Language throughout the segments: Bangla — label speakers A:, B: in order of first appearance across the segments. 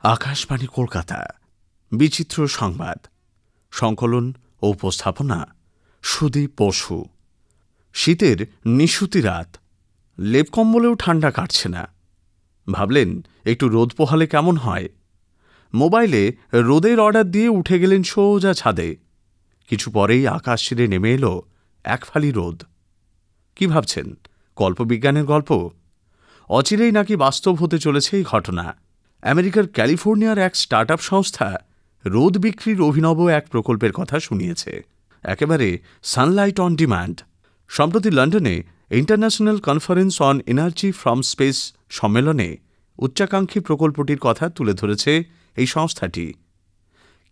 A: আকাশবাণী কলকাতা বিচিত্র সংবাদ সংকলন ও উপস্থাপনা সুদীপ বসু। শীতের নিশুতি রাত, লেপ কম্বলেও ঠান্ডা কাটছে না। ভাবলেন একটু রোদ পোহালে কেমন হয়। মোবাইলে রোদের অর্ডার দিয়ে উঠে গেলেন সোজা ছাদে। কিছু পরেই আকাশ ছিঁড়ে নেমে এলো এক ফালি রোদ। কি ভাবছেন, কল্পবিজ্ঞানের গল্প? অচিরেই নাকি বাস্তব হতে চলেছে এই ঘটনা। আমেরিকার ক্যালিফোর্নিয়ার এক স্টার্টআপ সংস্থা রোদ বিক্রির অভিনব এক প্রকল্পের কথা শুনিয়েছে, একেবারে সানলাইট অন ডিমান্ড। সম্প্রতি লন্ডনে international conference on energy from space সম্মেলনে উচ্চাকাঙ্ক্ষী প্রকল্পটির কথা তুলে ধরেছে এই সংস্থাটি।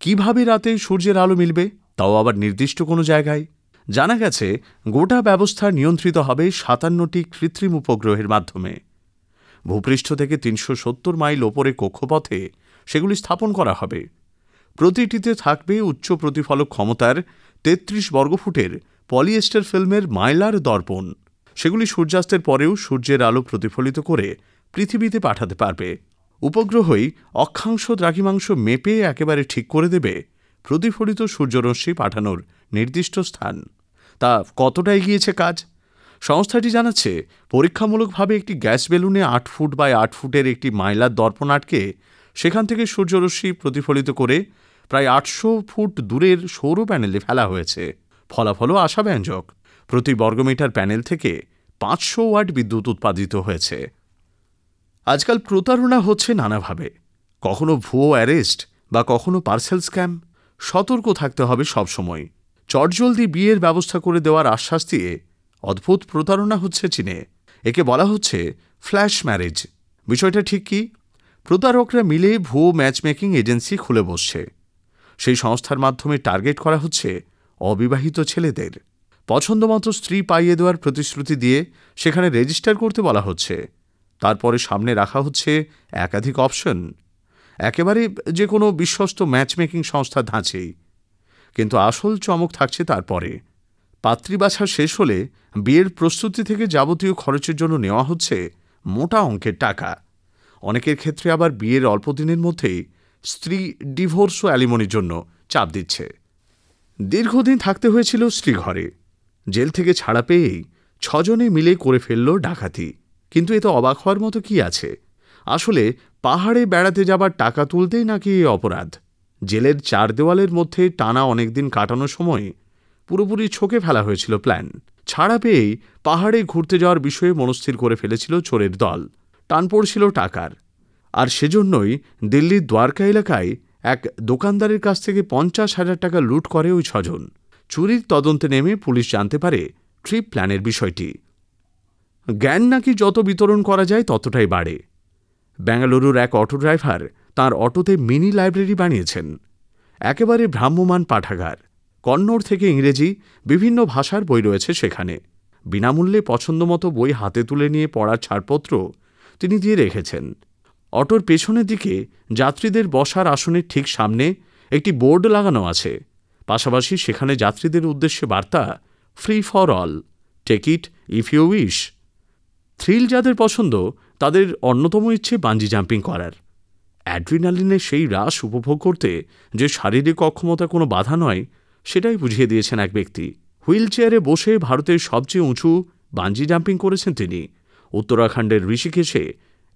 A: কিভাবে রাতে সূর্যের আলো মিলবে, তাও আবার নির্দিষ্ট কোনো জায়গায়? জানা গেছে গোটা ব্যবস্থা নিয়ন্ত্রিত হবে 57টি কৃত্রিম উপগ্রহের মাধ্যমে। ভূপৃষ্ঠ থেকে 370 মাইল ওপরে কক্ষপথে সেগুলি স্থাপন করা হবে। প্রতিটিতে থাকবে উচ্চ প্রতিফলক ক্ষমতার 33 বর্গফুটের পলিয়েস্টার ফিল্মের মাইলার দর্পণ। সেগুলি সূর্যাস্তের পরেও সূর্যের আলো প্রতিফলিত করে পৃথিবীতে পাঠাতে পারবে। উপগ্রহই অক্ষাংশ দ্রাঘিমাংশ মেপে একেবারে ঠিক করে দেবে প্রতিফলিত সূর্যরশ্মি পাঠানোর নির্দিষ্ট স্থান। তা কতটা এগিয়েছে কাজ? সংস্থাটি জানাচ্ছে, পরীক্ষামূলকভাবে একটি গ্যাস বেলুনে 8 ফুট বাই 8 ফুটের একটি মাইলার দর্পণ আটকে সেখান থেকে সূর্যরশ্মি প্রতিফলিত করে প্রায় 800 ফুট দূরের সৌর প্যানেলে ফেলা হয়েছে। ফলাফলও আশাব্যঞ্জক। প্রতি বর্গমিটার প্যানেল থেকে 500 ওয়াট বিদ্যুৎ উৎপাদিত হয়েছে। আজকাল প্রতারণা হচ্ছে নানাভাবে, কখনো ভুয়ো অ্যারেস্ট বা কখনো পার্সেল স্ক্যাম। সতর্ক থাকতে হবে সবসময়। চটজলদি বিয়ের ব্যবস্থা করে দেওয়ার আশ্বাস দিয়ে অদ্ভুত প্রতারণা হচ্ছে চীনে। একে বলা হচ্ছে ফ্ল্যাশ ম্যারেজ। বিষয়টা ঠিক কি? প্রতারকরা মিলে ভুয়ো ম্যাচমেকিং এজেন্সি খুলে বসছে। সেই সংস্থার মাধ্যমে টার্গেট করা হচ্ছে অবিবাহিত ছেলেদের। পছন্দমতো স্ত্রী পাইয়ে দেওয়ার প্রতিশ্রুতি দিয়ে সেখানে রেজিস্টার করতে বলা হচ্ছে। তারপরে সামনে রাখা হচ্ছে একাধিক অপশন, একেবারে যে কোনো বিশ্বস্ত ম্যাচমেকিং সংস্থার ধাঁচেই। কিন্তু আসল চমক থাকছে তারপরে। পাত্রী বাছা শেষ হলে বিয়ের প্রস্তুতি থেকে যাবতীয় খরচের জন্য নেওয়া হচ্ছে মোটা অঙ্কের টাকা। অনেকের ক্ষেত্রে আবার বিয়ের অল্প দিনের মধ্যেই স্ত্রী ডিভোর্স ও অ্যালিমনির জন্য চাপ দিচ্ছে। দীর্ঘদিন থাকতে হয়েছিল স্ত্রী ঘরে। জেল থেকে ছাড়া পেয়েই 6 জনে মিলে করে ফেলল ডাকাতি। কিন্তু এতে অবাক হওয়ার মতো কি আছে? আসলে পাহাড়ে বেড়াতে যাবার টাকা তুলতেই নাকি অপরাধ। জেলের 4 দেওয়ালের মধ্যে টানা অনেকদিন কাটানোর সময় পুরোপুরি ছকে ফেলা হয়েছিল প্ল্যান। ছাড়া পেয়েই পাহাড়ে ঘুরতে যাওয়ার বিষয়ে মনস্থির করে ফেলেছিল চোরের দল। টান পড়ছিল টাকার। আর সেজন্যই দিল্লির দ্বারকা এলাকায় এক দোকানদারের কাছ থেকে 50,000 টাকা লুট করে ওই 6 জন। চুরির তদন্তে নেমে পুলিশ জানতে পারে ট্রিপ প্ল্যানের বিষয়টি। জ্ঞান নাকি যত বিতরণ করা যায় ততটাই বাড়ে। বেঙ্গালুরুর এক অটো ড্রাইভার তাঁর অটোতে মিনি লাইব্রেরি বানিয়েছেন। একেবারে ভ্রাম্যমাণ পাঠাগার। কন্নড় থেকে ইংরেজি বিভিন্ন ভাষার বই রয়েছে সেখানে। বিনামূল্যে পছন্দমতো বই হাতে তুলে নিয়ে পড়ার ছাড়পত্র তিনি দিয়ে রেখেছেন। অটোর পেছনের দিকে যাত্রীদের বসার আসনের ঠিক সামনে একটি বোর্ড লাগানো আছে। পাশাপাশি সেখানে যাত্রীদের উদ্দেশ্যে বার্তা, free for all, take it if you wish. Thrill যাদের পছন্দ তাদের অন্যতম ইচ্ছে বাঞ্জি জাম্পিং করার। অ্যাড্রিনালিনের সেই রাশ উপভোগ করতে যে শারীরিক অক্ষমতা কোনো বাধা নয়, সেটাই বুঝিয়ে দিয়েছেন এক ব্যক্তি। হুইল চেয়ারে বসে ভারতের সবচেয়ে উঁচু বাঞ্জি জাম্পিং করেছেন তিনি। উত্তরাখণ্ডের ঋষিকেশে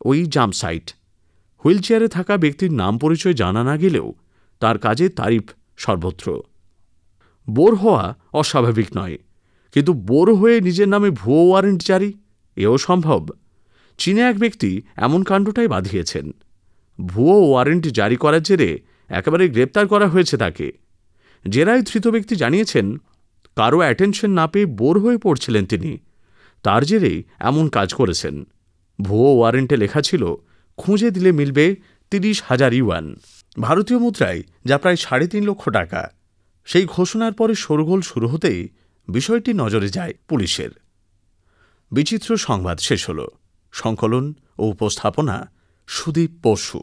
A: ওই জাম্প সাইট। হুইল চেয়ারে থাকা ব্যক্তির নাম পরিচয় জানা না গেলেও তার কাজে তারিফ সর্বত্র। বোর হওয়া অস্বাভাবিক নয়, কিন্তু বোর হয়ে নিজের নামে ভুয়ো ওয়ারেন্ট জারি, এও সম্ভব। চীনে এক ব্যক্তি এমন কাণ্ডটাই বাঁধিয়েছেন। ভুয়ো ওয়ারেন্ট জারি করার জেরে একেবারে গ্রেপ্তার করা হয়েছে তাকে। জেরায় ধৃত ব্যক্তি জানিয়েছেন, কারো অ্যাটেনশন না পেয়ে বোর হয়ে পড়ছিলেন তিনি। তার জেরেই এমন কাজ করেছেন। ভুয়ো ওয়ারেন্টে লেখা ছিল, খুঁজে দিলে মিলবে 30,000 ইউয়ান, ভারতীয় মুদ্রায় যা প্রায় 3.5 লক্ষ টাকা। সেই ঘোষণার পরে শোরগোল শুরু হতেই বিষয়টি নজরে যায় পুলিশের। বিচিত্র সংবাদ শেষ হল। সংকলন ও উপস্থাপনা সুদীপ বসু।